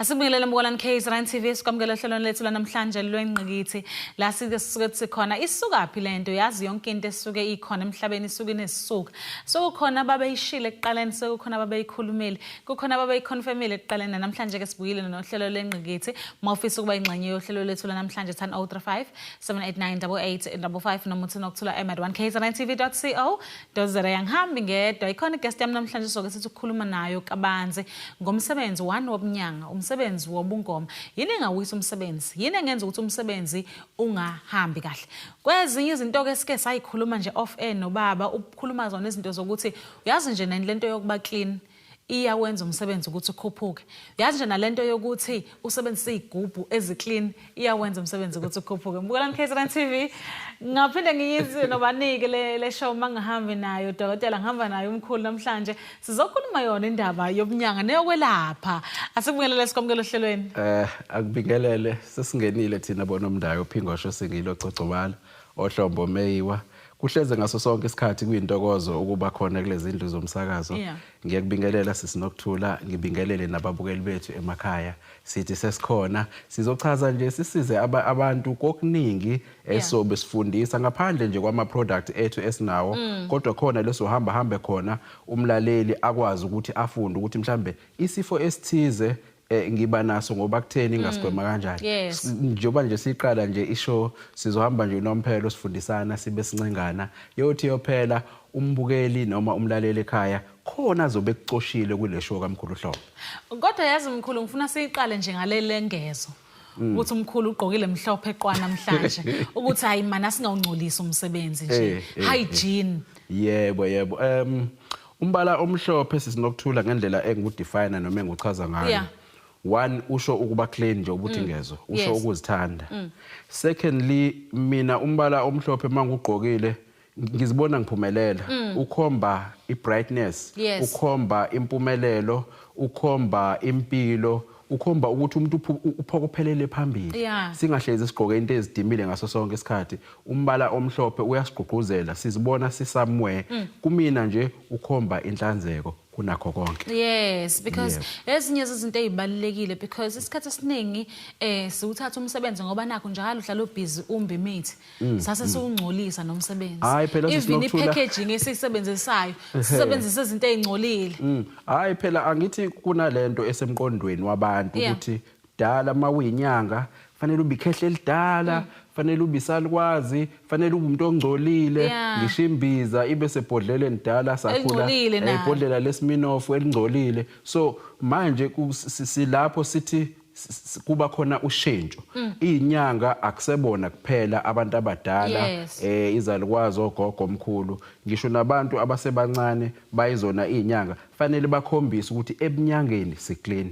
Asibingelele mbukalani KZN TV sikwamukela hlelweni lethu lanamhlanje lwengqikithi la sike sikhona isukaphi lento yazi yonke into esuke ikhona emhlabeni isuke inesisuka sokukhona ababeyishile ekuqaleni sokukhona ababeyikhulumile kukhona ababeyiconfirmile ekuqaleni namhlanje ke sibuyile nohlelo lwengqikithi mawufisa ukuba ingxenye yohlelo lethu lanamhlanje 10035 7898855 noma uthi nokuthula emad1kznTV.co.za yangihambi ngedwa ikhona guest yami namhlanje soke sithi ukukhuluma nayo kabanzi ngomsebenzi one wobunyanga umsebenzi wobungoma yini engawisa umsebenzi yini engenza ukuthi umsebenzi ungahambi kahle kwezinye izinto ke sike sayikhuluma nje off air nobaba ukukhuluma zona izinto zokuthi uyazi nje lento yokuba clean iyawenza umsebenzi ukuthi ukhuphuke uyazi nje nalento yokuthi usebenzise igubhu eziclean iyawenza umsebenzi ukuthi ukhuphuke mbukelani KZN TV ngaphinde ngiyizwe nobanike le show mangahambi nayo dokotela ngihamba nayo umkhulu namhlanje sizokhuluma yona indaba yobunyanga neyokwelapha asibingelele sikwamukela ohlelweni akubingelele sesingenile thina bonomndayo uphingosho singilo cocobala ohlombo meyiwa kuhleze ngaso sonke isikhathi kuyintokozo ukuba khona kulezi zindlu zomsakazo ngiyakubingelela sisinokuthula ngibingelele nababukeli bethu emakhaya sithi sesikhona sizochaza nje sisize abantu kokuningi esobe sifundisa ngaphandle nje kwama product ethu esinawo kodwa khona leso hambe khona umlaleli akwazi ukuthi afunde ukuthi mhlambe isifo esithize ngiba naso ngoba kutheni ngasigwema kanjani njengoba nje siqala nje ishow sizohamba nje nomphelo sifundisana sibe sincengana yothi yophela umbukeli noma umlaleli ekhaya khona zobe kucoshile kule show kaMkhulu Hlobo kodwa yazi mkhulu ngifuna siqale nje ngalelengezo ukuthi umkhulu ugqokile mhlophe eqwa namhlanje ukuthi hayi mana singawungcolisi umsebenzi nje hygiene yebo umbala omhlophe sisinokuthula ngendlela engudefine noma enguchaza ngayo one usho ukuba clean nje ubuthi ngezo usho ukuzithanda secondly mina umbala omhlophe mangugqokile ngizibona ngiphumelela ukhomba ibrightness ukhomba impumelelo ukhomba impilo ukhomba ukuthi umuntu uphokophelele phambili singahlezi sigqoke into ezidimile ngaso sonke isikhathi umbala omhlophe uyasigqugquzela sizibona sisamwe kumina nje ukhomba inhlanzeko kunakho konke because ezinye izinto ezibalekile because isikhathi esiningi siwuthatha umsebenzi ngoba nakho njalo uhlala ubusy umbe imithi sase siungcolisa nomsebenzi even ipackaging esisebenzisayo sisebenzisa izinto ezingcolile hayi phela angithi kunalento esemqondweni wabantu ukuthi dala mawinyanga fanele ubikhehle lidala fanele ubisalukwazi fanele ube umuntu ongcolile ngishimbiza ibe sebhodlele ndala sakhula ibhodlela leSmirnoff elingcolile so manje silapho sithi kuba khona ushintsho izinyanga akusebona kuphela abantu abadala izalukwazi ogogo omkhulu ngisho nabantu abasebancane bayizona izinyanga fanele bakhombise ukuthi ebunyangeni siclean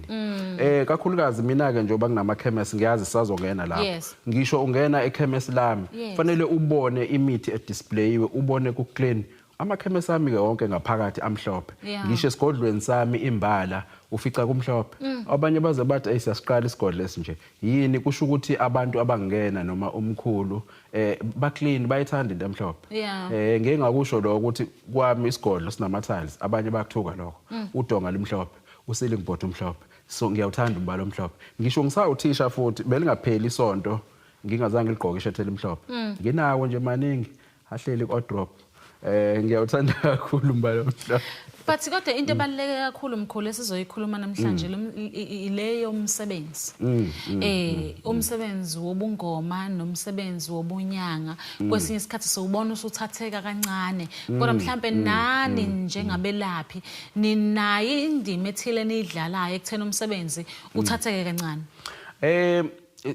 kakhulukazi mina ke njengoba kunama chemist ngiyazi sazongena lapho ngisho ungena ekhemist lami fanele ubone imithi edisplayiwe ubone ku clean ama-chemist ami ke wonke ngaphakathi amhlophe ngisho esigodlweni sami imbala ufica kumhlophe abanye baze bathi siyasiqala isigodlo esinje yini kusho ukuthi abantu abangena noma umkhulu ba clean bayithanda into emhlophe ngeke ngakusho lo ukuthi kwami isigodlo sinama tiles abanye bayakuthuka lokho udonga limhlophe uceiling board umhlophe so ngiyawuthanda umbala omhlophe ngisho ngisawuthisha futhi belingapheli isonto ngingazange ligqoke ishirt elimhlophe nginawo nje maningi ahleli ku-wardrobe ngiyawuthanda kakhulu umbala omhlophe but kodwa into ebaluleke kakhulu mkhulu esizoyikhuluma namhlanje ileyo umsebenzi umsebenzi wobungoma nomsebenzi wobunyanga kwesinye isikhathi sowubona usuthatheka kancane kodwa mhlambe nani njengabelaphi ninayi indima ethile nidlalayo ekuthena umsebenzi uthatheke kancane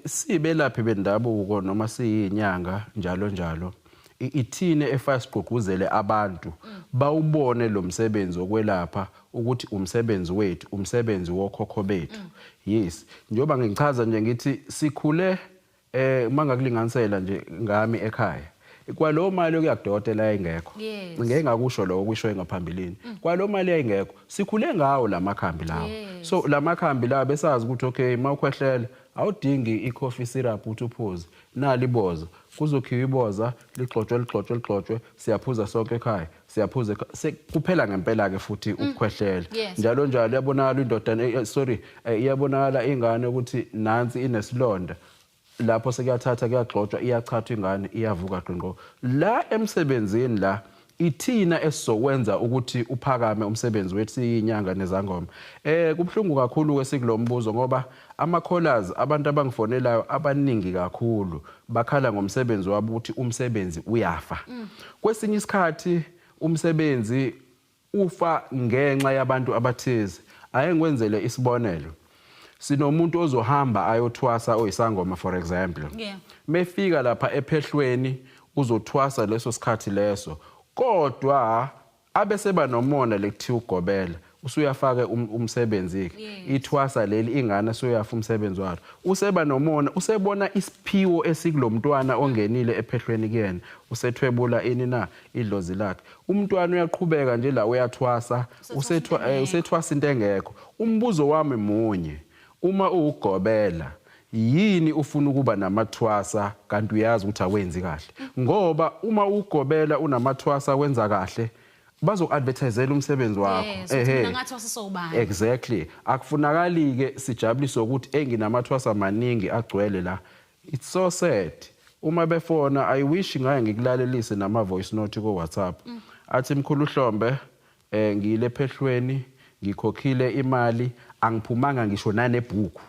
sibelaphi bendabuko noma siyinyanga njalo ithine efasiqhugquzele abantu bawubone lo msebenzi wokwelapha ukuthi umsebenzi wethu umsebenzi wokhokho bethu njengoba ngichaza nje ngithi sikhule mangakulinganisela nje ngami ekhaya kwalo mali okuyakudokotela ayingekho ngeke ngakusho lokho kwisho engaphambilini kwalo mali ayingekho sikhule ngawo lamakhambi lawo so lamakhambi lawo besazi ukuthi okay mawukhwehlela awudingi icoffee syrup uthi uphuze nali ibozo kuzokhiwa iboza ligxotshwe siyaphuza sonke ekhaya siyaphuza kuphela ngempela ke futhi ukukhwehlela njalo iyabonakala indoda iyabonakala ingane ukuthi nansi inesilonda lapho sekuyathatha kuyagxotshwa iyachathwa ingane iyavuka qinqo la emsebenzini la ithina esizokwenza ukuthi uphakame umsebenzi wethu siyinyanga nezangoma kubhlungu kakhulu ke sikulombuzo ngoba ama callers abantu abangifonelayo abaningi kakhulu bakhala ngomsebenzi wabo ukuthi umsebenzi uyafa kwesinye isikhathi umsebenzi ufa ngenxa yabantu abathize ayengikwenzele isibonelo sinomuntu ozohamba ayothwasa oyisangoma for example mefika lapha ephehlweni uzothwasa leso sikhathi leso kodwa abeseba nomona lekuthiwa ugobela usuyafake umsebenzi ithwasa leli ingane soyafa umsebenzi wakhe useba nomona usebona isiphiwo esikulomntwana ongenile ephehlweni kuyena usethwebula ini na idlozi lakhe umntwana uyaqhubeka nje la uyathwasa usethwasa into engekho umbuzo wami munye uma ugobela yini ufuna ukuba namathwasa kanti uyazi ukuthi awenzi kahle ngoba uma ugobela unamathwasa wenza kahle bazoadvertisela umsebenzi wakho exactly akufunakali ke sijabulise ukuthi enginamathwasa maningi agcwele la it's so sad uma befona I wish ngaye ngikulalelise nama voice note ko WhatsApp athi mkhulu Hlombe ngile phehlweni ngikhokhile imali angiphumanga ngisho nanebhuku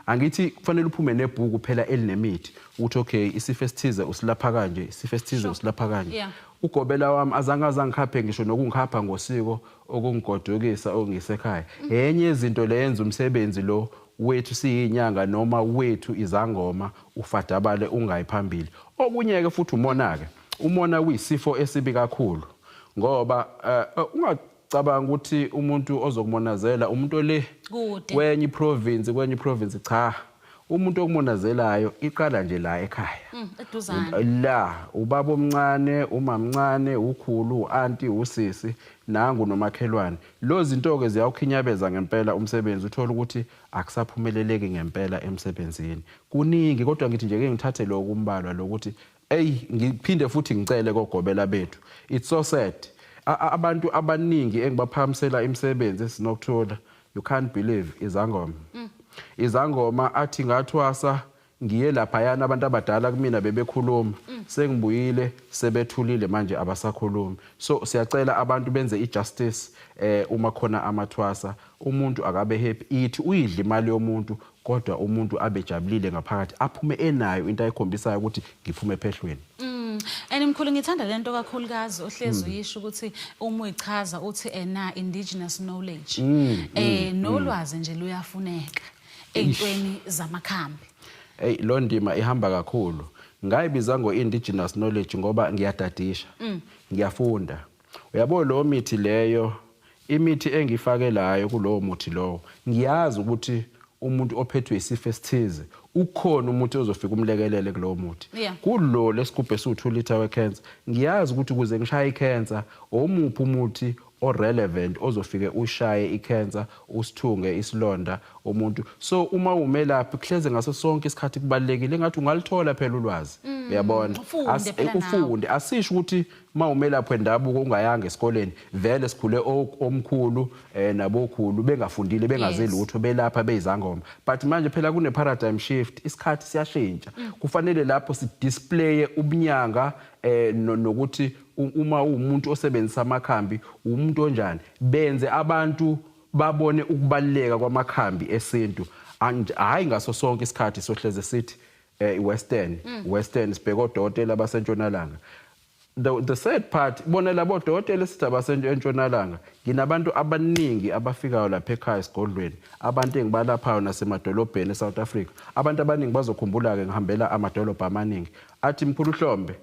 angithi kufanele uphume nebhuku phela elinemithi uthi okay isifo esithize usilapha kanje isifo esithize usilapha kanje ugobela wami azange ngikhaphe ngisho nokungikhapha ngosiko okungigodukisa ongisekhaya enye izinto leyenza umsebenzi lo wethu siyinyanga noma wethu izangoma ufadabale ungayiphambili okunye ke futhi umona kuyisifo esibi kakhulu ngoba ungacabanga ukuthi umuntu ozokumonazela umuntu le kwenye province cha umuntu okumonazelayo iqala nje la ekhaya eduzane la ubaba omncane umamncane ukhulu uanti usisi nangu nomakhelwane lo zinto ke ziyawukhinyabeza ngempela umsebenzi uthola ukuthi akusaphumeleleki ngempela emsebenzini kuningi kodwa ngithi nje ke ngithathe lo kumbalwa lokuthi ngiphinde futhi ngicele kogobela bethu it's so sad abantu abaningi engibaphamisela imisebenzi esinokuthola you can't believe izangoma athi ngathwasa ngiye lapha yana abantu abadala kumina bebekhuluma sengibuyile sebethulile manje abasakhulumi so siyacela abantu benze ijustice uma khona amathwasa umuntu akabe happy ithi uyidla imali yomuntu kodwa umuntu abejabulile ngaphakathi aphume enayo into ayikhombisayo ukuthi ngiphume ephehlweni Mkhulu ngithanda lento kakhulukazi ohlezi uyisho ukuthi uma uyichaza uthi indigenous knowledge nolwazi nje luyafuneka entweni zamakhambi lo ndima ihamba kakhulu ngayibiza ngo-indigenous knowledge ngoba ngiyadadisha ngiyafunda uyabona lo mithi leyo imithi engifakelayo kulowo muthi lowo ngiyazi ukuthi umuntu ophethwe isifo esithize ukhona umuntu ozofika umlekelele kulowo muthi kulo lesigubhe esi2 liter wecancer ngiyazi ukuthi kuze ngishaye icancer omuphi umuthi relevant ozofike ushaye icancer usithunge isilonda umuntu so uma umelaphi kuhleze ngaso sonke isikhathi kubalekile engathi ungalithola phela ulwazi uyabona ufunde asisho ukuthi mawumelaphi wendabuko ungayanga esikoleni vele sikhule omkhulu nabokhulu bengafundile bengazi lutho belapha beyizangoma but manje phela kune paradigm shift isikhathi siyashintsha kufanele lapho si display ubunyanga nokuthi uma umuntu osebenzisa amakhambi umuntu onjani benze abantu babone ukubaleka kwamakhambi esintu hayi ngaso sonke isikhathi sohleze sithi western sibheka odokotela abasentshonalanga the sad part bona labo odokotela esithi abasentshonalanga nginabantu abaningi abafikayo lapha ekhaya esigodlweni abantu engibalaphayo nasemadolobheni eSouth Africa abantu abaningi bazokhumbula ke ngihambela amadolobha amaningi athi mkhulu Hlombe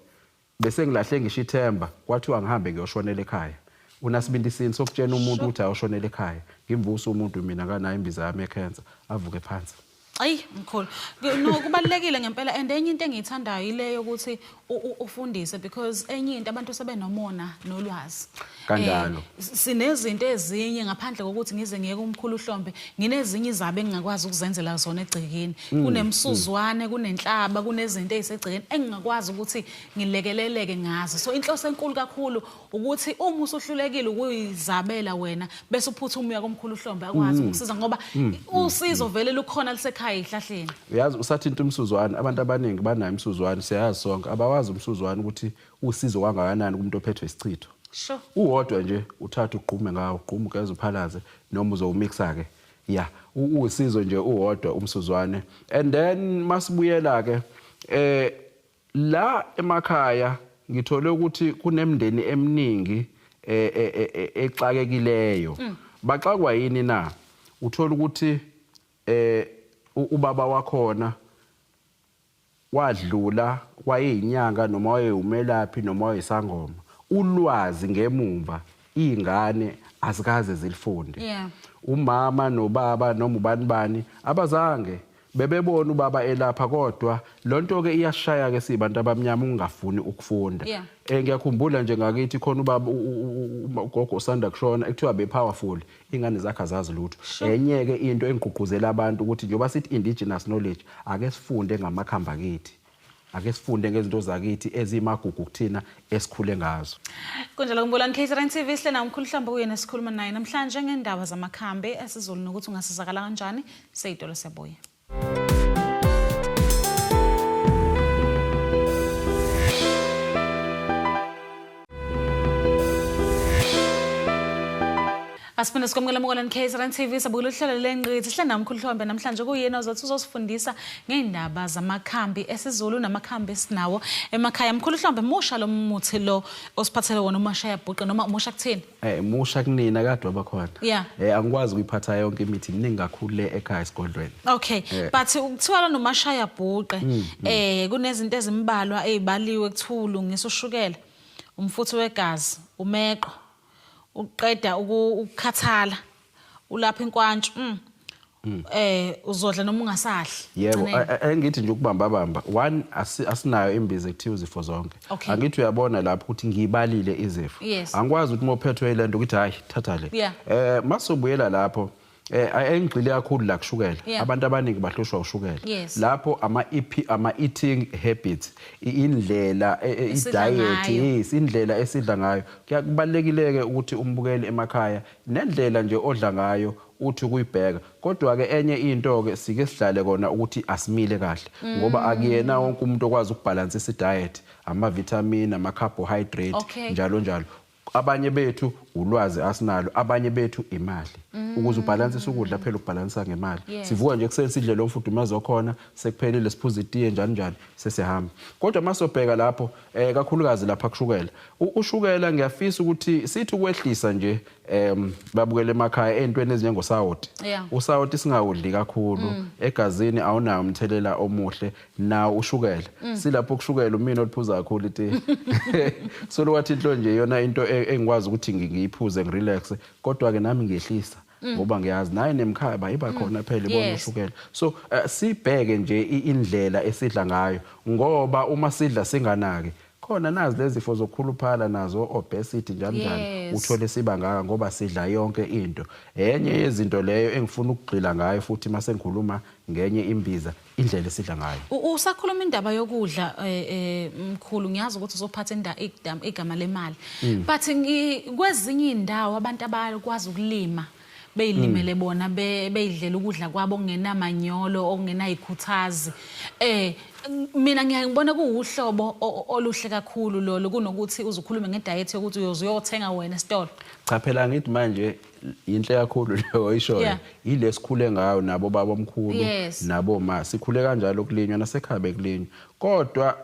bese ngilahle ngisho ithemba kwathiwa ngihambe ngiyoshonela ekhaya unasibindisini sokutshena umuntu ukuthi ayoshonela ekhaya ngimvusa umuntu mina kanayo imbiza yami ecancer avuke phansi Ayi mkhulu no kubalekile ngempela and enye into engiyithandayo ile ukuthi ufundise because enye into abantu sebenomona nolwazi kanjalo sinezinto ezinye ngaphandle kokuthi ngize ngiyeke umkhulu uhlombe nginezinye izabe engingakwazi ukuzenzela zona egcekeni kunemsuzwane kunenhlaba kunezinto ezisegcekeni engingakwazi ukuthi ngilekeleleke ngazo so inhloso enkulu kakhulu ukuthi uma usuhlulekile ukuyizabela wena bese uphuthuma uya komkhulu uhlombe akwazi ukusiza ngoba usizo vele lukhona lisekhaya ihlahleni uyazi usathinta umsuzwane abantu abaningi banayo umsuzwane siyazi sonke abawazi umsuzwane ukuthi usizo kangakanani kumuntu ophethwe isichitho sure uwodwa nje uthatha ugqume ngawo ugqume ugeze uphalaze noma uzowumixa ke yeah usizo nje uwodwa umsuzwane and then masibuyela ke la emakhaya ngithole ukuthi kunemndeni eminingi exakekileyo baxakwa yini na uthola ukuthi ubaba wakhona wadlula wayeyinyanga noma wayeumelaphi noma wayesangoma ulwazi ngemumva ingane azikaze zilifunde umama nobaba noma ubani abazange bebebona ubaba elapha kodwa lonto ke iyashaya ke sibantu abamnyama ungafuni ukufunda ngiyakhumbula nje ngakithi khona ubaba ugogo osanda kushona ekuthiwa be powerful ingane zakhe azazi lutho enye ke into engigqugquzela abantu ukuthi njoba sithi indigenous knowledge ake sifunde ngamakhamba kithi ake sifunde ngezinto zakithi ezimagugu kuthina esikhule ngazo kunjalo ngibulani KZN TV sihlena umkhulu Hlombe kuyena sikhuluma naye namhlanje ngendaba zamakhambi esizulu nokuthi ungasizakala kanjani seyitolo siyabuya Asiphinda sikwamukela mkolani KZN TV sabukela uhlelo lengqithi sihlenda umkhulu Hlombe namhlanje kuyena ozothi uzosifundisa ngeindaba zamakhambi esizulu namakhambi esinawo emakhaya mkhulu Hlombe musha lo muthi lo osiphathele wona umashaya bhuqe noma umusha kuthini musha kunina kade wabakhona angikwazi ukuyiphatha yonke imithi miningi kakhulu le ekhaya esigodlweni okay but ukuthiwa lo mashaya bhuqe kunezinto ezimbalwa ezibaliwe kuthulu ngisushukela umfutho wegazi umeqo uqeda ukukhathala ulapha inkwantshu uzodla noma ungasadli yebo engithi nje ukubamba one asinayo imbiza ekuthiwa izifo zonke angithi uyabona lapho ukuthi ngibalile izifo angikwazi ukuthi mophethwe ilento ukuthi hayi thatha le masobuyela lapho engigxile kakhulu la kushukela abantu abaningi bahlushwa ushukela lapho ama eating habits indlela diet indlela esidla ngayo kubalekile ke ukuthi umbukele emakhaya nendlela nje odla ngayo uthi kuyibheka kodwa ke enye into ke sike sihlale kona ukuthi asimile kahle ngoba akuyena wonke umuntu okwazi ukubalansisa i-diet ama vitamin ama carbohydrate njalo abanye bethu ulwazi asinalo abanye bethu imali ukuze ubalansise ukudla phela ubalansisa ngemali sivuka nje kuseni sidle lo mfudumazo khona sekuphelile siphuza itiye njalo sesihamba kodwa masobheka lapho kakhulukazi lapha kushukela ushukela ngiyafisa ukuthi sithi ukwehlisa nje babukele emakhaya entweni ezinjengosawoti usawoti singawudli kakhulu egazini awunayo umthelela omuhle nawo ushukela silapho kushukela umina oliphuza kakhulu itiye so lokwathi inhlo nje yona into engikwazi ukuthi ngiyiphuze ngirelax kodwa ke nami ngehlisa ngoba ngiyazi naye nemkhaya bayiba khona phela ibona ushukela so sibheke nje indlela esidla ngayo ngoba uma sidla singanake khona nazi lezi zifo zokukhuluphala nazo obesity njalo uthole siba ngaka ngoba sidla yonke into enye yezinto leyo engifuna ukugxila ngayo futhi mase ngikhuluma ngenye imbiza indlela esidla ngayo usakhuluma indaba yokudla mkhulu ngiyazi ukuthi uzophatha igama lemali but kwezinye indawo abantu abakwazi ukulima beyilimele bona beyidlela ukudla kwabo okungenamanyolo okungenayikhuthazi mina ngiyabona kuuhlobo oluhle kakhulu lolo kunokuthi uzukhulume ngediet yokuthi uyothenga wena esitolo cha phela ngithi manje inhle kakhulu leyo oyishoyo ilesikhule ngayo nabo baba omkhulu nabo ma sikhule kanjalo kulinywa nasekhabe kulinywa kodwa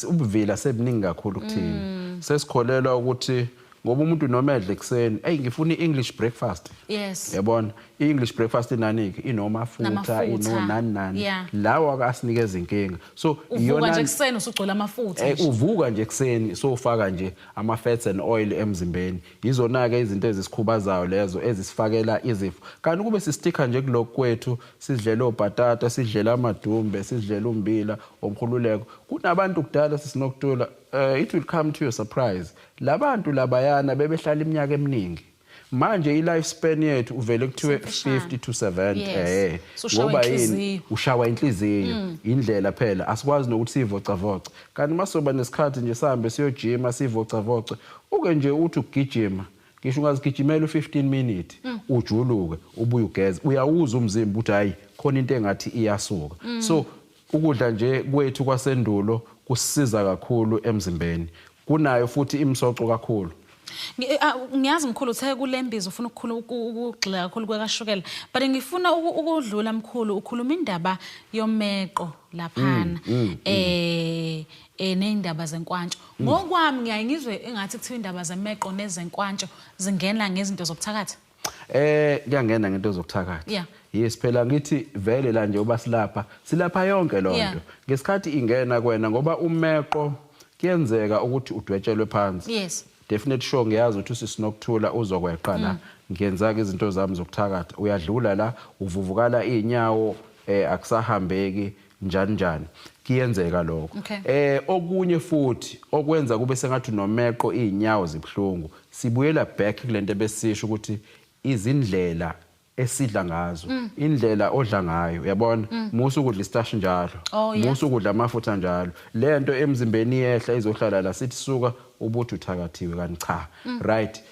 ubuvila sebuningi kakhulu kuthina sesikholelwa ukuthi ngoba umuntu noma edle ekseni ngifuna i-English breakfast. Yes. Yabona i-English breakfast inaniki inomafutha inonani lawo akasinikeza inkinga. So uvuka nje ekseni usugcwala amafutha. Uvuka nje ekseni sofaka nje ama fats and oil emzimbeni. Yizona ke izinto ezisikhubazayo lezo ezisifakela izifo. Kanti kube sistika nje kuloko kwethu sidlela obhatata, sidlela amadumbe, sidlela umbila, omkhululeko. Kunabantu kudala sisinokutula it will come to your surprise. Labantu labayana bebehlala iminyaka eminingi. Manje i-lifespan yethu uvele kuthiwe 50 to 70 ngoba yini ushawa inhliziyo indlela phela asikwazi nokuthi sivocavoce kanti masoba nesikhathi nje sihambe siyojima sivocavoce uke nje uthi ukugijima ngisho ungazigijimela u15 minutes ujuluke ubuye ugeze uyawuza umzimba ukuthi hayi khona into engathi iyasuka. So ukudla nje kwethu kwasendulo kusisiza kakhulu emzimbeni kunayo futhi imsoco kakhulu. Ngiyazi mkhulu uthe kulembiza ufuna ukugxila kakhulu kwekashukela but ngifuna ukudlula mkhulu ukhuluma indaba yomeqo laphana neindaba zenkwantsho ngokwami ngiyaye ngizwe engathi kuthiwa indaba zemeqo nezenkwantsho zingena ngezinto zobuthakathi. Kuyangena ngento zokuthakatha. Yes phela ngithi vele la nje silapha yonke lonto ngesikhathi ingena kwena ngoba umeqo kuyenzeka ukuthi udwetshelwe phansi. Yes. Definitely sure ngiyazi ukuthi sisinokuthula uzokweqa la ngiyenza ke izinto zami zokuthakatha uyadlula la uvuvukala inyawo akusahambeki njani kuyenzeka lokho. Okunye futhi okwenza kube sengathi nomeqo inyawo zibhlungu sibuyela back kulento ebesisho ukuthi izindlela esidla ngazo indlela odla ngayo uyabona musu ukudla istarch njalo musu ukudla amafutha njalo lento emzimbeni yehla izohlala la sithi suka ubuthi uthakathiwe kanti cha right.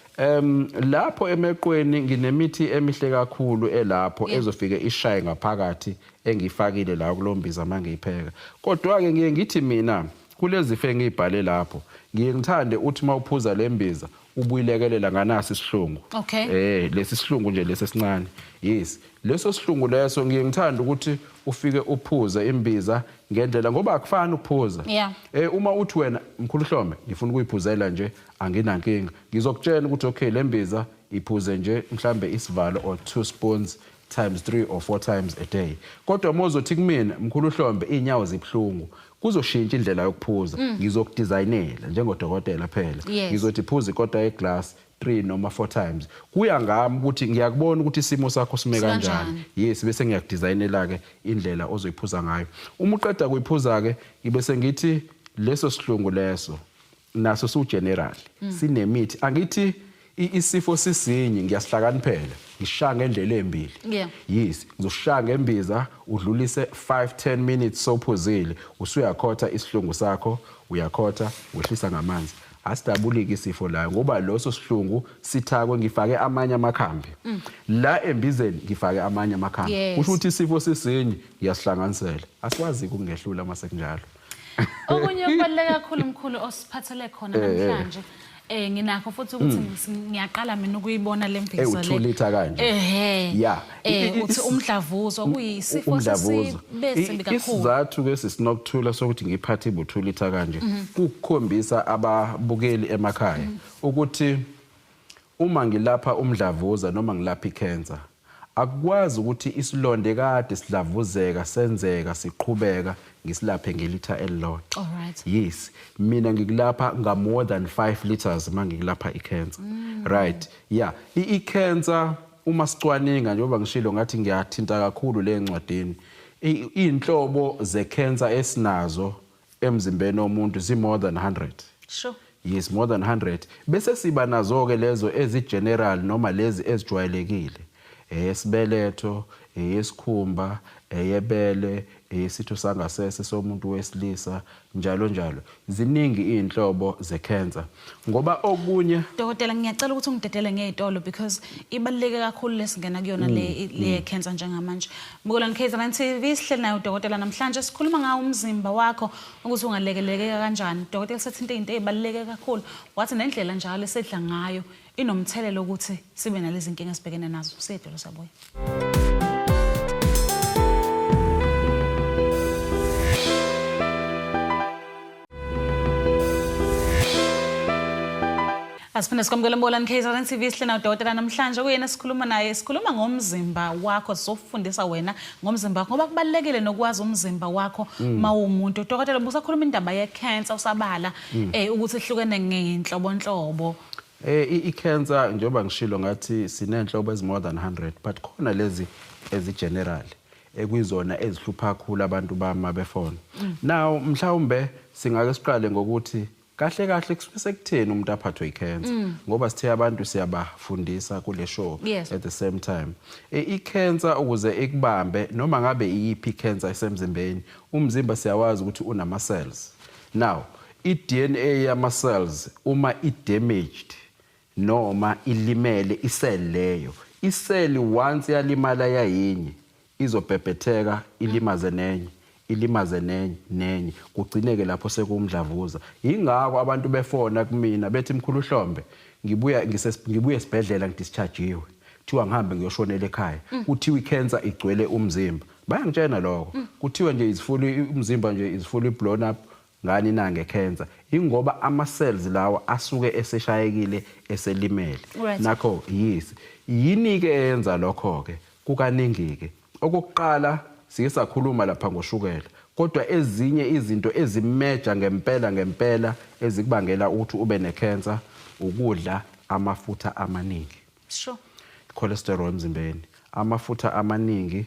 Lapho emeqweni nginemithi emihle kakhulu elapho ezofike ishaye ngaphakathi engifakile la kulombiza mangiyipheka kodwa ke ngiye ngithi mina kulezi zife ngibhale lapho ngiye ngithande uthi mawuphuza lembiza ubuyilekelela nganasi isihlungu. Lesi sihlungu nje lesi sincane. Yes. Leso sihlungu leso ngiye ngithanda ukuthi ufike uphuze imbiza ngendlela ngoba akufani ukuphuza. Uma uthi wena mkhulu Hlombe ngifuna ukuyiphuzela nje anginankinga ngizokutshela ukuthi okay lembiza iphuze nje mhlambe isivalo or 2 spoons times 3 or 4 times a day. Kodwa mozothi kumina mkhulu Hlombe inyawo zibhlungu kuzoshintsha indlela yokuphuza ngizokudesignela njengodokotela phela ngizothi phuza ikota yeglass 3 noma 4 times kuya ngami ukuthi ngiyakubona ukuthi isimo sakho sime kanjani. Yes bese ngiyakudesignela ke indlela ozoyiphuza ngayo uma uqeda kuyiphuza ke ibese ngithi leso sihlungu leso naso su general sinemithi angithi isifo sisinye ngiyasihlakaniphela ngishaya ngendlela embili. Yes ngizoshaya ngembiza udlulise 5-10 minutes sophuzile usuyakhotha isihlungu sakho uyakhotha wehlisa ngamanzi asidabulike isifo la ngoba loso sihlungu sithakwe ngifake amanye amakhambi la embizeni ngifake amanye amakhambi kusho ukuthi isifo sisinye ngiyasihlanganisela asikwazi ukungehlula mase kunjalo. Okunye okubaluleke kakhulu mkhulu osiphathele khona namhlanje nginakho futhi ukuthi ngiyaqala mina ukuyibona lembiza le. Uthulitha kanje. Uthi umdlavuzo kuyisifo sesibesembi kakhulu. Isizathu ke sisinokuthula sokuthi ngiphathe ibuthulitha kanje ukukhombisa ababukeli emakhaya ukuthi uma ngilapha umdlavuza noma ngilapha icancer akwazi ukuthi isilonde kade sidlavuzeka senzeka siqhubeka ngisilaphe ngelitha elilodwa. Yes mina ngikulapha nga more than 5 liters mangikulapha icancer. Right. I-cancer uma sicwaninga njengoba ngishilo ngathi ngiyathinta kakhulu le ncwadini inhlobo ze-cancer esinazo emzimbeni womuntu zi more than 100. Sure. Yes more than 100 bese siba nazo ke lezo ezi-general noma lezi ezijwayelekile eyesibeletho eyesikhumba eyebele eyesitho sangasese somuntu wesilisa njalo ziningi inhlobo ze-cancer ngoba okunye dokotela ngiyacela ukuthi ungidedele ngezitolo because ibaluleke kakhulu lesingena kuyona le cancer njengamanje. Mbukelani KZN TV sihleli nayo udokotela namhlanje sikhuluma ngawo umzimba wakho ukuthi ungalekeleleka kanjani. Dokotela sethinta izinto ezibaluleke kakhulu wathi nendlela njalo esedla ngayo inomthelelo ukuthi sibe nalezi inkinga sibhekene nazo. Siyedolo sabuya. Asiphinde sikwamukele Mbolani KZN TV sihlena udokotela namhlanje kuyena sikhuluma naye sikhuluma ngomzimba wakho sofundisa wena ngomzimba wakho ngoba kubalekile nokwazi umzimba wakho mawumuntu dokotela busakhuluma indaba ye cancer usabala ukuthi ihlukene ngenhlobonhlobo I-cancer njengoba ngishilo ngathi sinenhlobo more than 100 but khona lezi general ekuyizona ezihlupha kakhulu abantu bama befona now mhlawumbe singake siqale ngokuthi kahle kusuke sekutheni umuntu aphathwe icancer ngoba sithe abantu siyabafundisa kule show at the same time icancer ukuze ikubambe noma ngabe iyiphi cancer esemzimbeni umzimba siyawazi ukuthi unama cells now i-DNA yama cells uma i-damaged noma ilimele iseli leyo iseli once yalimala yayinye izobhebhetheka ilimaze nenye kugcineke lapho sekumdlavuza ingakho abantu befona kumina bethi mkhulu Hlombe ngibuya esibhedlela ngidischargewe kuthiwa ngihambe ngiyoshonela ekhaya kuthiwa icancer igcwele umzimba bayangitshena lokho kuthiwa nje umzimba nje is fully blown up ngani na ngecancer ingoba ama cells lawa asuke eseshayekile eselimele nakho yini ke eyenza lokho ke kukaningi ke okokuqala sike sakhuluma lapha ngoshukela kodwa ezinye izinto ezimeja ngempela ezikubangela ukuthi ube necancer ukudla amafutha amaningi cholesterol emzimbeni amafutha amaningi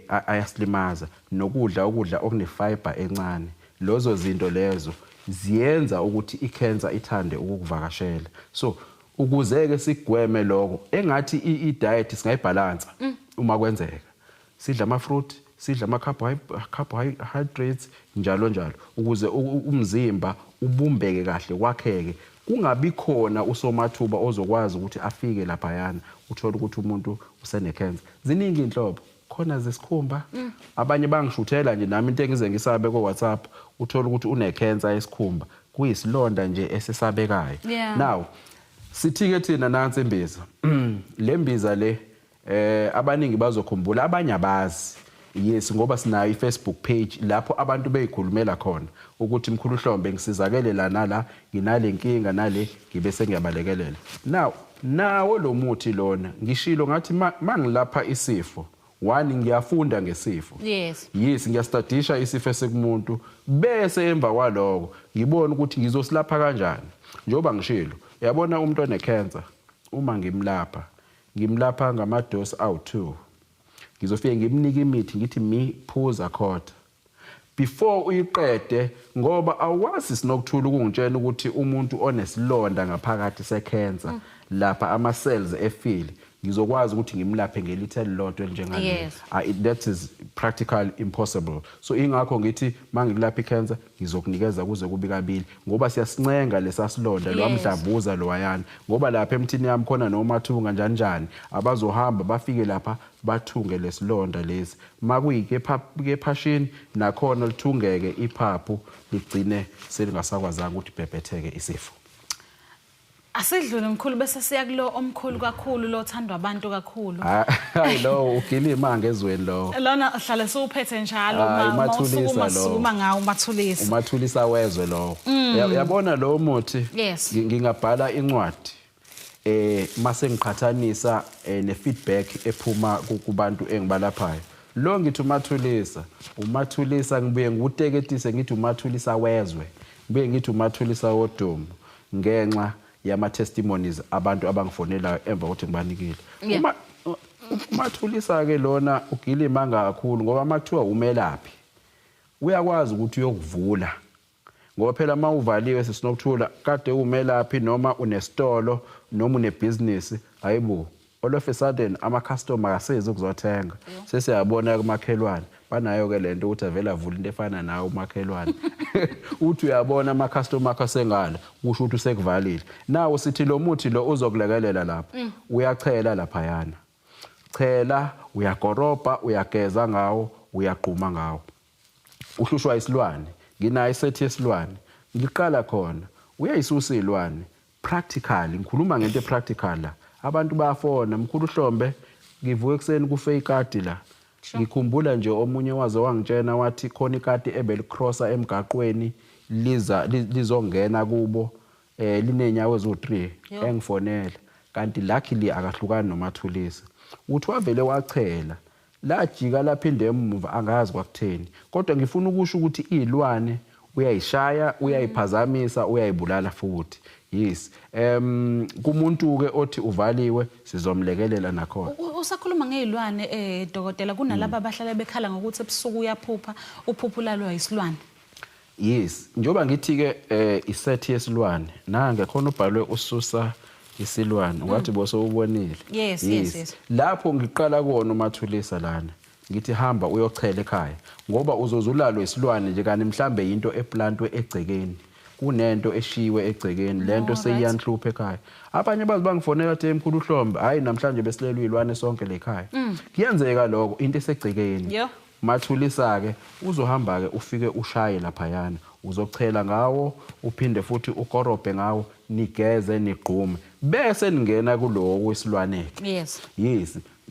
ayasilimaza nokudla okunefiber encane lozo zinto lezo ziyenza ukuthi icancer ithande ukukuvakashela so ukuze ke sigweme lokho engathi i-diet singayibalance uma kwenzeka sidla ama-fruit sidla ama-carbohydrates njalo ukuze umzimba ubumbeke kahle kwakheke kungabi khona usomathuba ozokwazi ukuthi afike lapha yana uthola ukuthi umuntu usenecancer ziningi inhlobo khona zesikhumba abanye bangishuthela nje nami into engize ngisabe ko WhatsApp uthola ukuthi unecancer yesikhumba kuyisilonda nje esesabekayo now sithike thina nansi imbiza le mbiza le abaningi bazokhumbula abanye abazi yes ngoba sinayo iFacebook page lapho abantu beyikhulumela khona ukuthi mkhulu Hlombe ngisizakele la nala nginale inkinga nale ngibe sengiyabalekelela nawo lo muthi lona ngishilo ngathi mangilapha isifo one ngiyafunda ngesifo yes ngiyastudisha isifo sekumuntu bese emva kwaloko ngibona ukuthi ngizosilapha kanjani njoba ngishilo uyabona umuntu onecancer uma ngimlapha ngamadosi awu2 ngizofike ngimnika imithi ngithi phuza khotha before uyiqede ngoba awazi sinokuthula ukungitshela ukuthi umuntu onesilonda ngaphakathi secancer lapha ama cells efile ngizokwazi ukuthi ngimlaphe ngelithe lodwa elinjengalo that is practically impossible so ingakho ngithi mangikulapha icancer ngizokunikeza kuze kube kabili ngoba siyasincenga lesasilonda lwamdlavuza lowayana ngoba lapha emthini yami khona nomathunga njani abazohamba bafike lapha bathunge lesilonda lesi makuyike ephashini nakhona lithungeke iphaphu ligcine selingasakwazanga ukuthi bebhetheke isifo Asidlule mkhulu bese siya kulo omkhulu kakhulu lo othandwa abantu kakhulu. Hayi lo ugilima ngezweni lo. Lona hlale siuphethe njalo uma ngawo umathulisa. Umathulisa wezwe lo. Uyabona lo muthi ngingabhala incwadi mase ngiqhathanisa ne-feedback ephuma kubantu engibalaphayo. Lo ngithi umathulisa ngibuye ngikuteketise ngithi umathulisa wezwe. Ngibuye ngithi umathulisa wodumo ngenxa yama testimonies abantu abangifonela emva ukuthi ngibanikile umathulisa ke lona ugilima kakhulu ngoba makuthiwa umelaphi uyakwazi ukuthi uyokuvula ngoba phela mawuvaliwe sisinokuthula kade umelaphi noma unesitolo noma unebusiness hayibo all of a sudden ama customer aseze ukuzothenga sesiyabona kumakhelwane banayo ke lento ukuthi avela avula into efana nawe umakhelwane uthi uyabona ama customer akho sengala kusho ukuthi usekuvalile nawo sithi lo muthi lo uzokulekelela lapha uyachela lapha yana chela uyagoroba uyageza ngawo uyaqhuma ngawo uhlushwa isilwane nginayo isethi yesilwane ngiqala khona uyayisusa ilwane practically ngikhuluma ngento epractical la abantu bayafona mkhulu Hlombe ngivuka ekseni kufe ikadi la ngikhumbula nje omunye waze wangitshena wathi khona ikadi ebelicrossa emgaqweni lizongena kubo linenyawo ezo3 Yo. engifonela kanti luckily akahlukani noMathulisa uthi wavele wachela lajika laphinde emuva angazi kwakutheni kodwa ngifuna ukusho ukuthi izilwane uyayishaya uyayiphazamisa uyayibulala futhi yes kumuntu ke othi uvaliwe sizomlekelela nakhona usakhuluma ngezilwane dokotela kunalabo abahlala bekhala ngokuthi ebusuku uyaphupha uphuphulalo yisilwane yes njoba ngithi ke isethi yesilwane nange khona ubhalwe ususa isilwane ngathi bose ubonile yes lapho ngiqala kuona uMathulisa lana ngithi hamba uyochela ekhaya ngoba uzozulalo isilwane nje kanti mhlambe into eplantwe egcekeni kunento eshiwe egcekeni lento seyiyanhlupha ekhaya abanye bazibangifonela the emkhulu uhlombe hayi namhlanje besilelwe izilwane sonke lekhaya kuyenzeka lokho into esegcekeni Mathulisa ke uzohamba ke ufike ushaye lapha yana uzochela ngawo uphinde futhi ukorobhe ngawo nigeze nigqume bese ningena kulowo wesilwane yes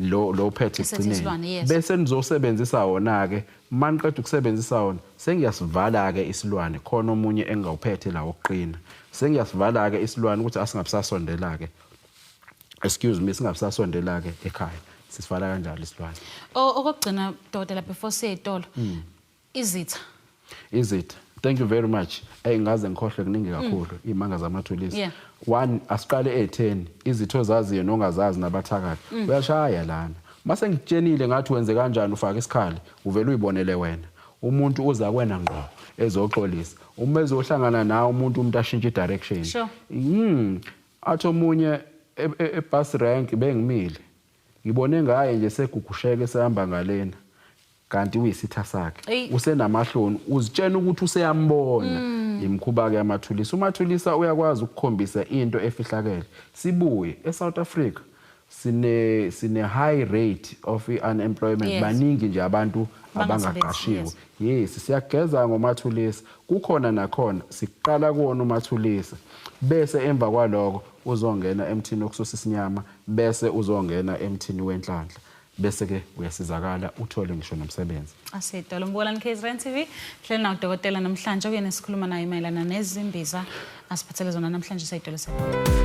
lo phethe igcineni bese nizosebenzisa wona ke maniqeda ukusebenzisa wona sengiyasivala ke isilwane khona omunye engawuphethe la oqina sengiyasivala ke isilwane ukuthi asingabusasondela ke excuse me singabusasondela ke ekhaya sisivala kanjalo isilwane okugcina dokotela before siyetolo izitha thank you very much ayingaze ngikhohle kuningi kakhulu imanga zamathulisi one asiqale e10 izitho zaziyo nongazazi nabathakathi uyashaya lana mase ngikutshenile ngathi wenze kanjani ufaka isikhali uvela uyibonele wena umuntu uza kwena ngqo ezoxolisa uma ezohlangana nawe umuntu ashintshe direction athi omunye ebus rank bengimile ngibone ngaye nje segugusheke sehamba ngalena kanti uyisitha sakhe usenamahloni uzitshena ukuthi useyambona imkhuba ke yaMathulisa uMathulisa uyakwazi ukukhombisa into efihlakele sibuye eSouth Africa sine high rate of unemployment baningi nje abantu abangaqashiwe yes siyageza ngoMathulisa kukhona nakhona siqala kuona uMathulisa bese emva kwaloko uzongena emthini okususa isinyama bese uzongena emthini wenhlanhla bese ke uyasizakala uthole ngisho nomsebenzi asedolo mbonani KZN TV hleli na udokotela namhlanje kuyena sikhuluma naye mayelana nezimbiza asiphathele zona namhlanje sayidolo sakho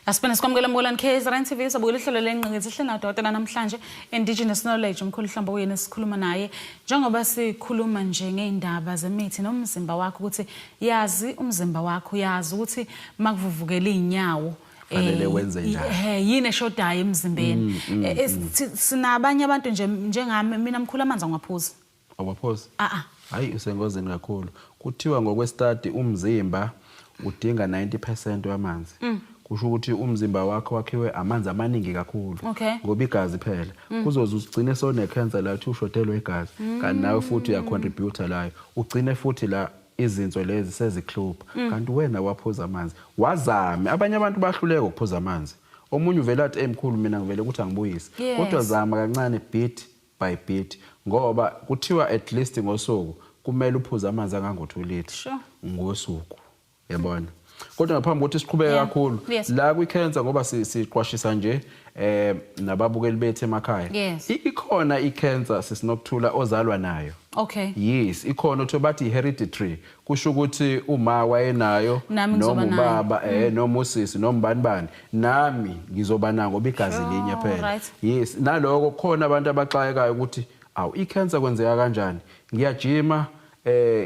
Asipena sikwamukela mbonani KZN TV sabukela ihlelo lenqinqethi sihle na udokotela namhlanje indigenous knowledge umkhulu Hlombe kuyena sikhuluma naye njengoba sikhuluma nje ngeindaba zemithi nomzimba wakho ukuthi yazi umzimba wakho yazi ukuthi makuvuvukela inyawo fanele wenze njani yini eshodayo emzimbeni sinabanye abantu nje njengami mina mkhulu amanzi angaphuza awaphuza hayi usengozeni kakhulu kuthiwa ngokwestudy umzimba udinga 90% wamanzi kusho ukuthi umzimba wakho wakhiwe amanzi amaningi kakhulu ngoba igazi phela kuzoze ugcine sone cancer la uthi ushotelwe igazi kanti nawe futhi uyacontribute layo ugcine futhi la izinto lezi seziklupha kanti wena waphuza amanzi wazame abanye abantu bahluleka ukuphuza amanzi omunye uvela athi emkhulu mina ngivele ukuthi angibuyise kodwa zama kancane bit by bit ngoba kuthiwa at least ngosuku kumele uphuze amanzi angango2 liters ngosuku yabona kodwa ngaphambi kokuthi siqhubeke kakhulu la kwi-cancer ngoba siqwashisa nje nababukeli bethu emakhaya ikhona i-cancer sisinokuthula ozalwa nayo yes ikhona utho bathi hereditary kusho ukuthi uma wayenayo noma ubaba noma usisi noma banibani nami ngizoba nayo ngoba igazi linye phela yes naloko khona abantu abaxayekayo ukuthi awu i-cancer kwenzeka kanjani ngiyajima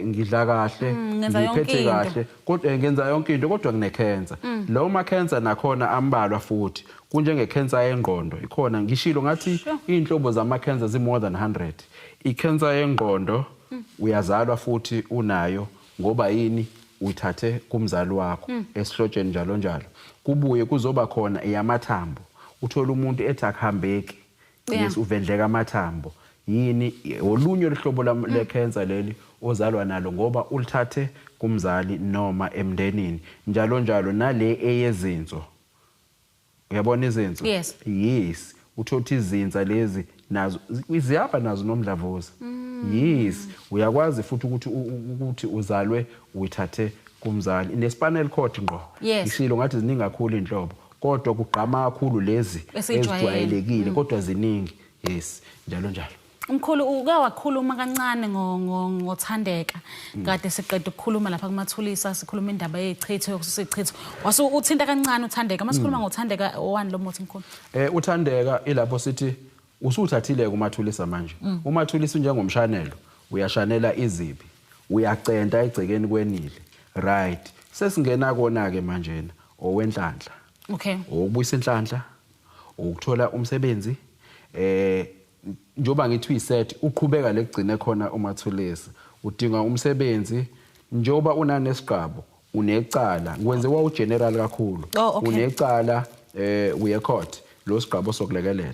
ngidla kahle ngiphethe kahle kodwa ngenza yonke into kodwa kune cancer lo ma cancer nakhona ambalwa futhi kunjenge cancer yengqondo ikhona ngishilo ngathi inhlobo zama cancer zi more than 100 I cancer yengqondo uyazalwa futhi unayo ngoba yini uyithathe kumzali wakho esihlotsheni njalo njalo kubuye kuzoba khona eyamathambo uthola umuntu ethi akuhambeki yes uvendleka amathambo yini olunye lehlobo le cancer leli ozalwa nalo ngoba ulithathe kumzali noma emndenini njalo njalo nale eyezinzo uyabona izinzo yes uthothi izinza lezi nazo iziyapha nazo nomdlavuza yes uyakwazi futhi ukuthi uzalwe uyithathe kumzali nespinal cord ngqo ishilo ngathi ziningi kakhulu inhlobo kodwa kugqama kakhulu lezi ezijwayelekile kodwa ziningi yes njalo njalo. Mkhulu uke wakhuluma kancane ngothandeka kade siqeda ukukhuluma lapha kumathulisa sikhuluma indaba yezichitho yokususa izichitho wase uthinta kancane uthandeka masikhuluma ngothandeka owani lo muthi mkhulu uthandeka ilapho sithi usuthathile kumathulisa manje umathulisa njengomshanelo uyashanela izibi uyacenta egcekeni kwenile right sesingena kona ke manje owenhlanhla okay ukubuyisa inhlanhla ukuthola umsebenzi njoba ngithi uyiset uqhubeka lekugcine khona umathulisa udinga umsebenzi njoba unanesiqabo unecala ngikwenze wa ugeneral kakhulu unecala uye court lo siqabo sokulekelela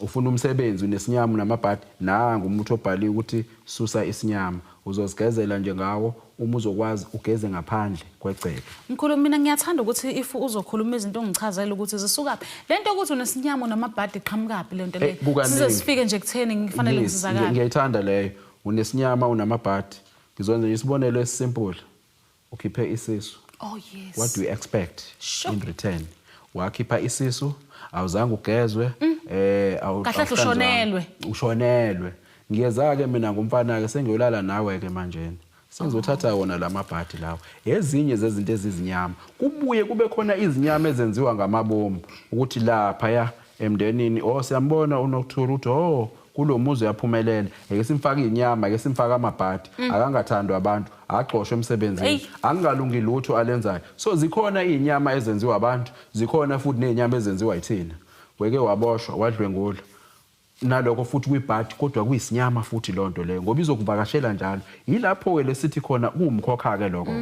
ufuna umsebenzi unesinyama namabhadi nanga umuntu obhaliwe ukuthi susa isinyama uzozigezela nje ngawo uma uzokwazi ugeze ngaphandle kwecele. Mkhulu mina ngiyathanda ukuthi if uzokhuluma izinto ongichazela ukuthi zisukaphi lento ukuthi unesiyamo namabhadi iqhamukaphi lento le size sifike nje kutheni ngifanele ngisizakala. Ngiyayithanda leyo unesinyama unamabhadi ngizonze isibonelo esisimple ukhiphe isisu. Oh yes. What do you expect in return? Wakhipha isisu awuzange ugezwe kahle ushonelwe ngiyeza ke mina ngumfana ke sengiyolala nawe ke manje sengizothatha wona lamabhadi lawo ezinye zezinto ezizinyama kubuye kube khona izinyama ezenziwa ngamabomu ukuthi lapha ya emndenini siyambona uNokthula uthi kulomuzi uyaphumelela ake simfaka inyama ake simfaka amabhadi akangathandwa abantu axoshwe emsebenzini angalungi lutho alenzayo so zikhona izinyama ezenziwa abantu zikhona futhi nezinyama ezenziwa yithina weke waboshwa wadlwengula nalokho futhi kwibhadi kodwa kuyisinyama futhi lonto leyo ngoba izokuvakashela njalo yilapho ke lesithi khona kumkhokha ke lokho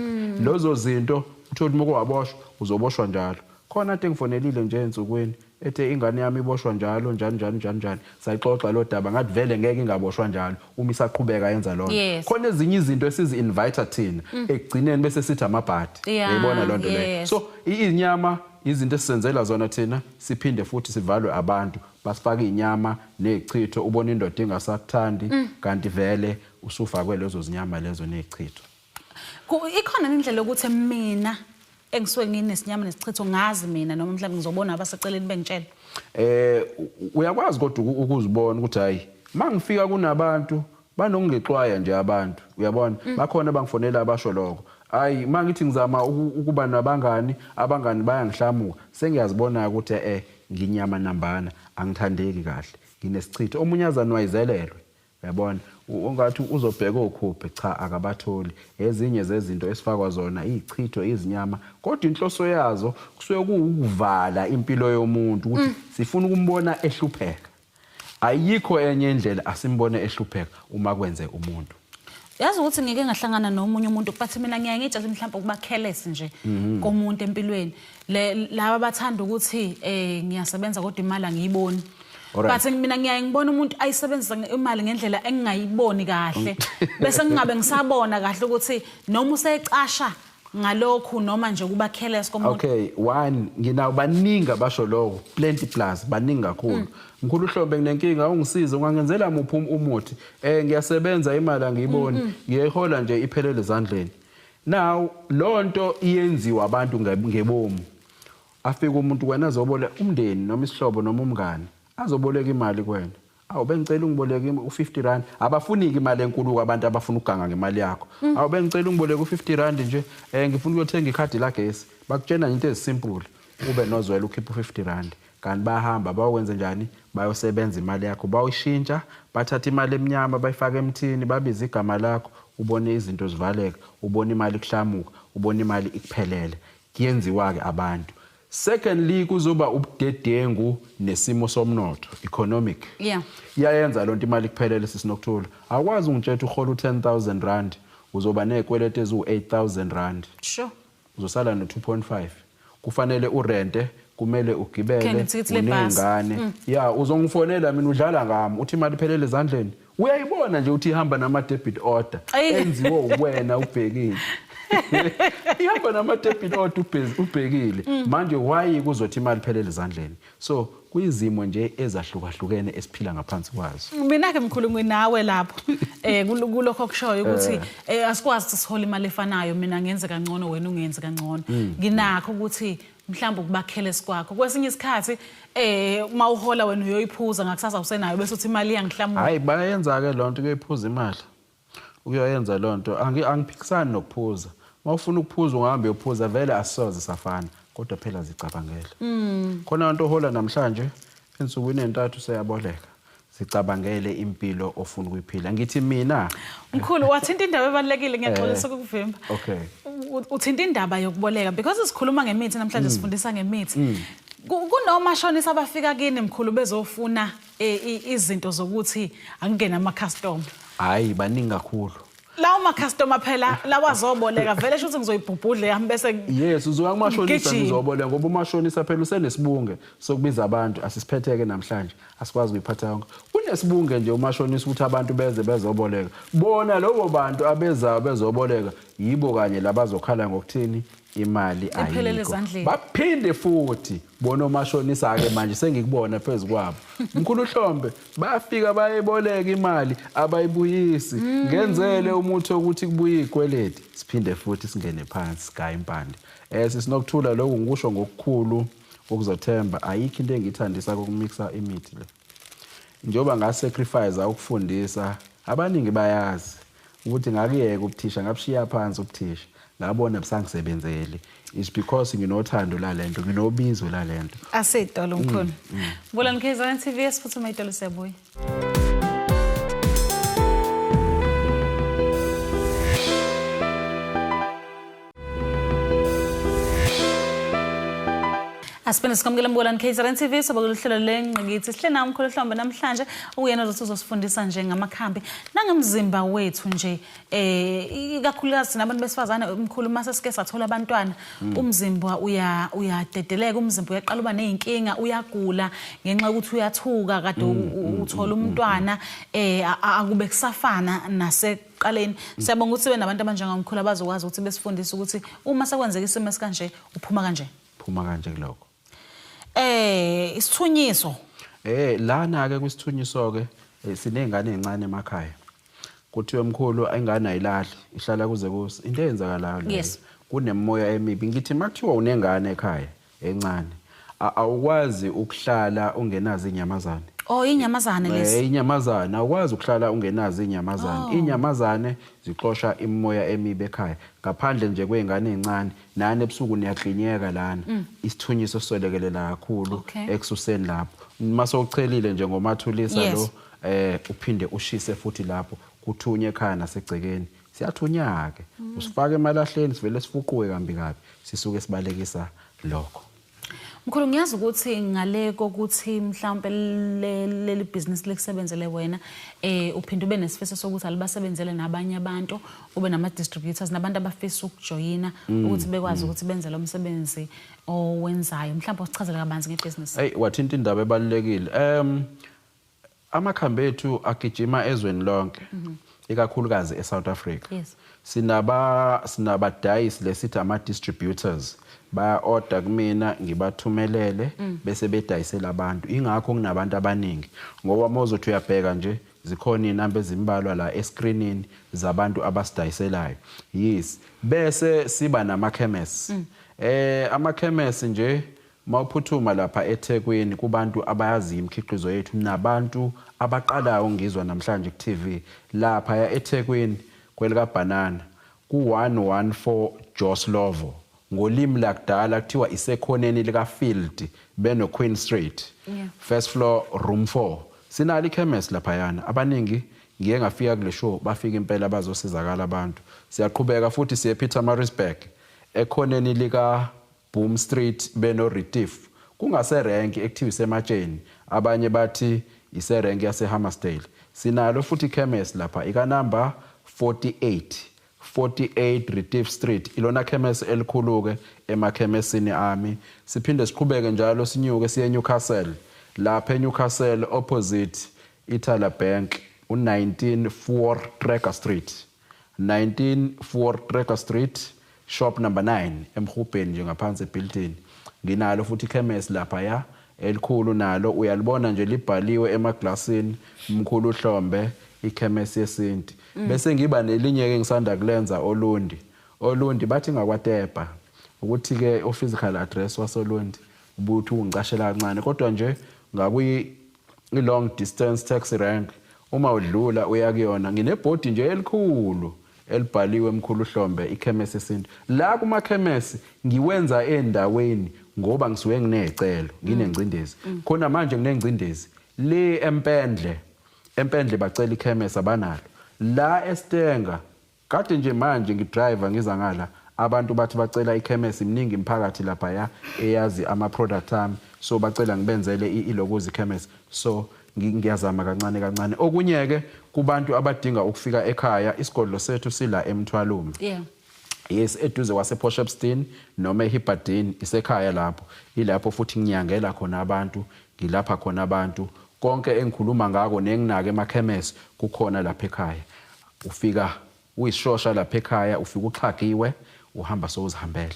lozo zinto uthola uma kwaboshwa uzoboshwa njalo khona into engifonelile nje ensukwini ethe ingane yami iboshwa njalo njani sayixoxa lo daba ngathi vele ngeke ingaboshwa njalo uma isaqhubeka yenza lonto khona ezinye izinto esizi invite thina ekugcineni bese sithi amabhadi uyayibona lonto leyo so izinyama izinto esenzela zona thina siphinde futhi sivalwe abantu basifaka izinyama nezichitho ubona indoda engasakuthandi kanti vele usufakwe lezo zinyama lezo nezichitho. Ikhona indlela ukuthi mina engisuke nginesinyama nesichitho ngazi mina noma mhlawumbe ngizobona abaseceleni bengitshela uyakwazi kodwa ukuzibona ukuthi hayi mangifika kunabantu banongixwaya nje abantu uyabona bakhona bangifonela abasho lokho hayi mangithi ngizama ukuba nabangani bayangihlamuka sengiyazibona ukuthi nginyama nambana angithandeki kahle nginesichitho omunyazana wayizelelwe uyabona ungathi uzobheka okhuphe cha akabatholi ezinye zezinto esifakwa zona izichitho izinyama kodwa inhloso yazo kusuke kuukuvala impilo yomuntu ukuthi sifuna ukumbona ehlupheka ayikho enye indlela asimbone ehlupheka uma kwenze umuntu. Yazi ukuthi ngike ngahlangana nomunye umuntu but mina ngiyangitshathi mhlawumbe ukuba careless nje komuntu empilweni laba bathanda ukuthi ngiyasebenza kodwa imali angiyiboni but mina ngiyangibona umuntu ayisebenzisa imali ngendlela engingayiboni kahle bese ngingabe ngisabona kahle ukuthi noma usecasha ngalokho noma nje kuba careless komuntu. Okay, one nginabaningi abasho lokho plenty plus baningi kakhulu. Mkhulu Hlombe nginenkinga ungisize ungangenzela muphi umuthi ngiyasebenza imali angiyiboni ngiyehola nje iphelele ezandleni. Now lonto iyenziwa abantu ngebomu afika umuntu wena azoboleka umndeni noma isihlobo noma umngane azoboleka imali kwena bengicela ungiboleke u50 rand abafuniki imali enkulu kwabantu abafuna ukuganga ngemali yakho bengicela ungiboleke u50 rand nje ngifuna ukuthenga ikhadi lagesi bakutshena into ezisimple ube nozwela ukhipha u50 rand kanti bahamba bawenze njani bayosebenza imali yakho bawushintsha bathatha imali eminyama bayifaka emthini babiza igama lakho ubone izinto zivaleka ubone imali ihlamuka ubone imali ikuphelele kuyenziwa ke abantu. Secondly kuzoba ubudedengu nesimo somnotho economic yayenza lonto imali kuphelele sisinokuthula akwazi ungitshela uhola u10,000 rand uzoba nezikwelete ezu8000 rand sure uzosala no2.5 kufanele urente kumele ugibele unengane uzongifonela mina udlala ngami uthi imali iphelele ezandleni uyayibona nje uthi ihamba nama debit order enziwe wena ubhekile ihamba nama debit order ubhekile manje why kuzothi imali iphelele ezandleni so kuyizimo nje ezahlukahlukene esiphila ngaphansi kwazo. Mina ke mkhulumi nawe lapho kulokho kushoyo ukuthi asikwazi sihola imali efanayo mina ngenze kangcono wena ungenze kangcono nginakho ukuthi mhlawumbe ukubakhela esikwakho kwesinye isikhathi uma uhola wena uyoyiphuza ngakusasa usenayo bese uthi imali yangihlamuka hayi bayenza ke lonto kuyiphuza imali uyoyenza lonto angiphikisani nokuphuza mawufuna ukuphuza ungahambe uyophuza vele asisoze safana kodwa phela zicabangele khona into ohola namhlanje ensukwini entathu seyaboleka zicabangele impilo ofuna ukuyiphila ngithi mina mkhulu wathinta indaba ebalekile ngiyaxolisa ukuvimba okay uthinta indaba yokuboleka because sikhuluma ngemithi namhlanje sifundisa ngemithi kunomashonisa abafika kini mkhulu bezofuna izinto zokuthi akungena ama customer hayi baningi kakhulu lawo ma customer phela lawazoboleka vele sho ukuthi ngizoyibhubhudle yami bese yes uzoya kumashonisa ngizoboleka ngoba umashonisa phela usenesibunge sokubiza abantu asisiphetheke namhlanje asikwazi ukuyiphatha yonke unesibunge nje umashonisa ukuthi abantu bezoboleka bona labo bantu abeza bezoboleka yibo kanye labazokhala ngokuthini imali ayikho baphinde futhi bona omashonisa ke manje sengikubona phezukwabo mkhulu Hlombe bayafika bayeboleka imali abayibuyisi ngenzele umuthi ukuthi kubuye ikweleti siphinde futhi singene phansi sika impande sisinokuthula lokho ngikusho ngokukhulu okuzothemba ayikho into engithandisa kokumixa imithi le njoba ngasacrifice ukufundisa abaningi bayazi ukuthi ngakuyeka ubuthisha ngabushiya phansi ubuthisha ngabona busangisebenzele is because nginothando lalento nginobizo lalento asedolo mkhulu Mbulani KZN TV esiphuthume idolo siyabuya Asipena sikamukela Mbulani KZN TV sobakuhlelo lengqikithi sihle nawe mkhulu Hlombe namhlanje uyena ozothi uzosifundisa nje ngamakhambi nangemzimba wethu nje ikakhulukazi nabantu besifazane mkhulu mase sike sathola abantwana umzimba uyadedeleka umzimba uyaqala uba nezinkinga uyagula ngenxa ukuthi uyathuka kade uthola umntwana akube kusafana nasekuqaleni siyabonga ukuthi nabantu abanjengomkhulu abazokwazi ukuthi besifundise ukuthi uma sekwenzeka isimo esikanje uphuma kanje kuloko isithunyiso lana ke kwisithunyiso ke sinengane ezincane emakhaya kuthi wemkhulu ingane ayilahli ihlala kuze kusi into eyenzakalayo leyo kunemoya emibi ngithi makuthiwa unengane ekhaya encane awukwazi ukuhlala ungenazi inyamazane inyamazane lesi inyamazane awukwazi ukuhlala ungenazi inyamazane inyamazane zixosha imoya emibi ekhaya ngaphandle nje kwezingane ezincane nane ebusuku niyaklinyeka lana isithunyiso siswelekelela kakhulu eksuseni lapho mase uchelile nje ngomathulisa lo uphinde ushise futhi lapho kuthunye ekhaya nasegcekeni siyathunya ke usifaka emalahleni sivele sifuquwe kambi kabi sisuke sibalekisa lokho Mkhulu ngiyazi ukuthi ngaleko ukuthi mhlawumbe leli business lekusebenzele wena uphinde ube nesifiso sokuthi alibasebenzele nabanye abantu ube nama distributors nabantu abafisa ukujoyina ukuthi bekwazi ukuthi benze lo msebenzi owenzayo mhlawumbe usichazele kabanzi ngebusiness wathinta indaba ebalekile amakhambi ethu agijima ezweni lonke ikakhulukazi eSouth Africa sinabadayisi lesithi ama distributors baya order kumina ngibathumelele bese bedayisela abantu ingakho kunabantu abaningi ngoba mozothi uyabheka nje zikhona inamba ezimbalwa la escreenini zabantu abasidayiselayo bese siba nama chemists ama chemists nje mawuphuthuma lapha eThekwini kubantu abayazi imikhiqizo yethu nabantu abaqalayo ngizwa namhlanje ku TV lapha eThekwini kwelika banana ku114 Joslovo ngolimi lakudala kuthiwa isekhoneni lika Field beno Queen Street first floor room 4 sinali chemist lapha yana abaningi ngiye ngafika kule show bafika impela bazosizakala abantu siyaqhubeka futhi siye Pietermaritzburg ekhoneni lika Boom Street beno Retief kungase rank active sematsheni abanye bathi ise rank yase Hammersdale sinalo futhi chemist lapha ika number 48 Retief Street ilona chemist elikhuluke emakhemesini ami siphinde siqhubeke njalo sinyuke siye Newcastle lapha eNewcastle opposite Ithala Bank u19 Tracker Street shop number 9 emhubheni nje ngaphansi ebuilding nginalo futhi chemist lapha ya elikhulu nalo uyalibona nje libhaliwe emaglasini mkhulu Hlombe ichemist yesinti bese ngiba nelinye ke ngisanda kulenza Olundi bathi ngakwaTepa ukuthi ke physical address waSolondi ubuthi ungicashela kancane kodwa nje ngakuyi long distance taxi rank uma udlula uya kuyona nginebhodi nje elikhulu elibhaliwe emkhulu Hlombe ikhemesi Sintu la kuma khemesi ngiwenza endaweni ngoba ngisuke nginecelo nginengcindezi khona manje nginengcindezi le empendle bacela ikhemesi abanalo la eStenga kade nje manje ngidriver ngiza ngala abantu bathi bacela ikhemesi iminingi imphakathi lapha ya eyazi ama product ami so bacela ngibenzele ilokuzi ikhemesi so ngiyazama kancane okunye ke kubantu abadinga ukufika ekhaya isigodlo sethu sila eMthwalume yes eduze kwase Potchefstroom noma eHibbardene isekhaya lapho ilapho futhi nginyangela khona abantu ngilapha khona abantu konke engikhuluma ngako nenginake emakhemesi kukhona lapha ekhaya ufika uyishosha lapha ekhaya ufika uxhagiwe uhamba sowuzihambele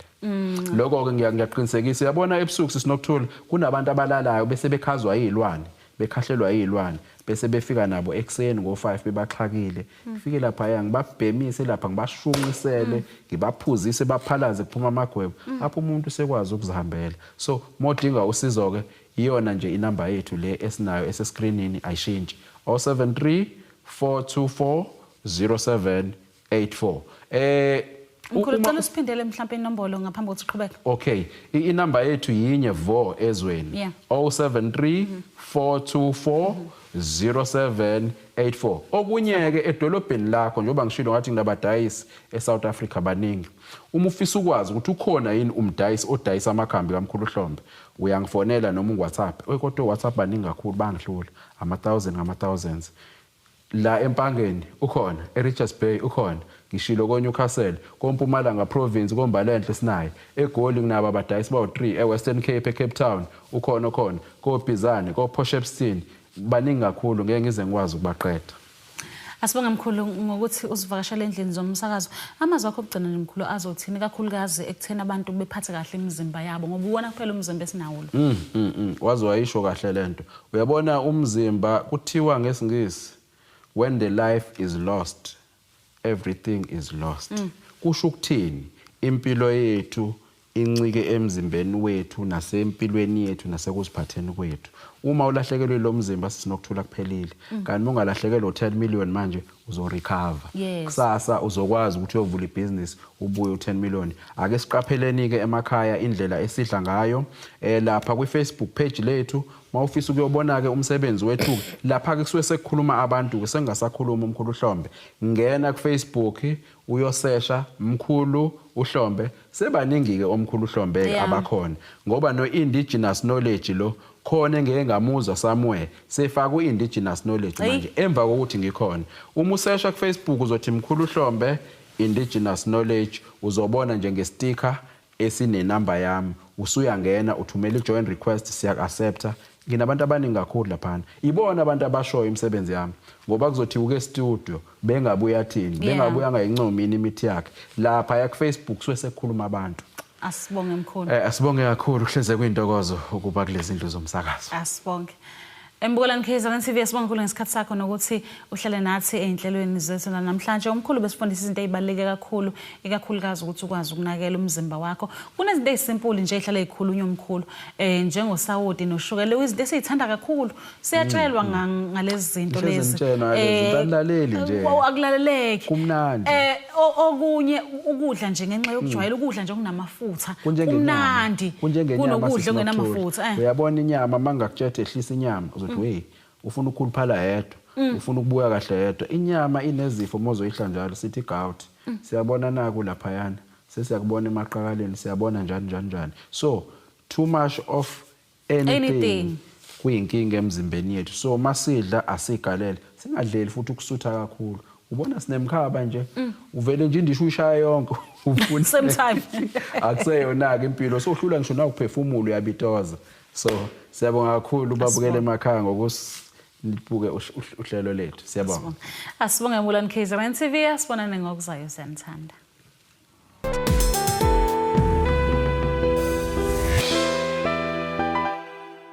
lokho ke ngiyaqinisekisa yabona ebusuku sinokuthula kunabantu abalalayo bese bekhazwa izilwane bekhahlelwa izilwane bese befika nabo ekseni ngo5 bebaxhakile fike lapha ngibabhemise lapha ngibashunqisele ngibaphuzise baphalaze kuphuma amagwebo apho umuntu sekwazi ukuzihambela so modinga usizo ke iyona nje inamba yethu le esinayo esescreenini ayishintshi 073 424 0784 Mkhulu cela usiphindele mhlawumbe inombolo ngaphambi kokuthi uqhubeke. Okay, inamba yethu yinye vo ezweni 073 424 0784. Okunye ke edolobheni lakho njoba ngishilo ngathi nginabadayisi eSouth Africa baningi. Uma ufisa ukwazi ukuthi ukhona yini umdayisi odayisa amakhambi kaMkhulu Hlombe, uyangifonela noma uWhatsApp. Kodwa uWhatsApp baningi kakhulu bangidlula ama-thousands. La empangeni ukhona, eRichards Bay ukhona, ngishilo koNewcastle, koMpumalanga province koMbalenhle sinaye, eGoli kunaba abadayisi bawu3, eWestern Cape eCape Town ukhona koBizana, koPotchefstroom baningi kakhulu ngeke ngize ngikwazi ukubaqeda. Asibonga mkhulu ngokuthi usivakashele endlini zomsakazo. Amazwi akho okugcina nje mkhulu azothini kakhulukazi ekuthena abantu bephathe kahle imizimba yabo ngoba uwona kuphela umzimba esinawo lo. Wazi wayisho kahle lento. Uyabona umzimba kuthiwa ngesingisi when the life is lost everything is lost. Kusho ukuthini impilo yethu incike emzimbeni wethu nasempilweni yethu nasekuziphatheni kwethu. Uma ulahlekelwe lo mzimba sisinokuthula kuphelile kanti ungalahlekelwe 10 million manje uzorecover kusasa uzokwazi ukuthi uyovula ibusiness ubuye u10 million. Ake siqapheleni ke emakhaya indlela esidla ngayo lapha kwiFacebook page lethu mawufisa ukuyobona ke umsebenzi wethu lapha ke kusuke sekukhuluma abantu ke sengasakhuluma uMkhulu Hlombe ngena kuFacebook uyosesha Mkhulu uHlombe sebaningi ke oMkhulu Hlombe abakhona ngoba no indigenous knowledge lo khona engeke ngamuzwa somewhere sefaka uindigenous knowledge manje emva kokuthi ngikhona uma usesha kuFacebook uzothi Mkhulu Hlombe indigenous knowledge uzobona njengesticker esine number yami usuyangena uthumela ijoin request siya accepta nginabantu abaningi kakhulu lapha ibona abantu abashoyo imisebenzi yami ngoba kuzothi uke studio bengabuya thini bengabuya ngayincomini imithi yakhe lapha ya kuFacebook sekukhuluma abantu. Asibonge mkhulu. Asibonge kakhulu kuhleze kwintokozo ukuba kulezi indlu zomsakazo. Asibonge. Embukelani KZN TV asibonge kakhulu ngesikhathi sakho nokuthi uhlale nathi einhlelweni zethu namhlanje. Umkhulu besifundisa izinto ezibaluleke kakhulu, ikakhulukazi ukuthi ukwazi ukunakela umzimba wakho. Kunezinto ezisimple nje ezihlala ezikhulunywa umkhulu njengosawoti noshukela izinto esizithanda kakhulu. Siyatshelwa ngalezi zinto lezi. Balaleli nje. Akulaleleki. Kumnandi. Okunye ukudla nje ngenxa yokujwayela ukudla nje kunamafutha. Kumnandi. Kunokudla okunamafutha. Uyabona inyama mangakutshela ehlisa inyama uzothi hey ufuna ukukhuluphala yedwa ufuna ukubuya kahle yedwa inyama inezifo mozoyihla njalo sithi gout siyabona naku lapha yana sesiyakubona emaqakaleni siyabona njani so too much of anything kuyinkinga emzimbeni yethu so masidla asigalele singadleli futhi ukusutha kakhulu ubona sinemkhaba nje uvele nje indisho ushaya yonke ufuna same time akuseyona ke impilo sohlula ngisho na ukuphefumula uyabitoza so siyabonga kakhulu babukele emakhaya ngokusibuke uhlelo lethu siyabonga. Asibonge Mbulani KZN TV asibonane ngokuzayo siyanthanda.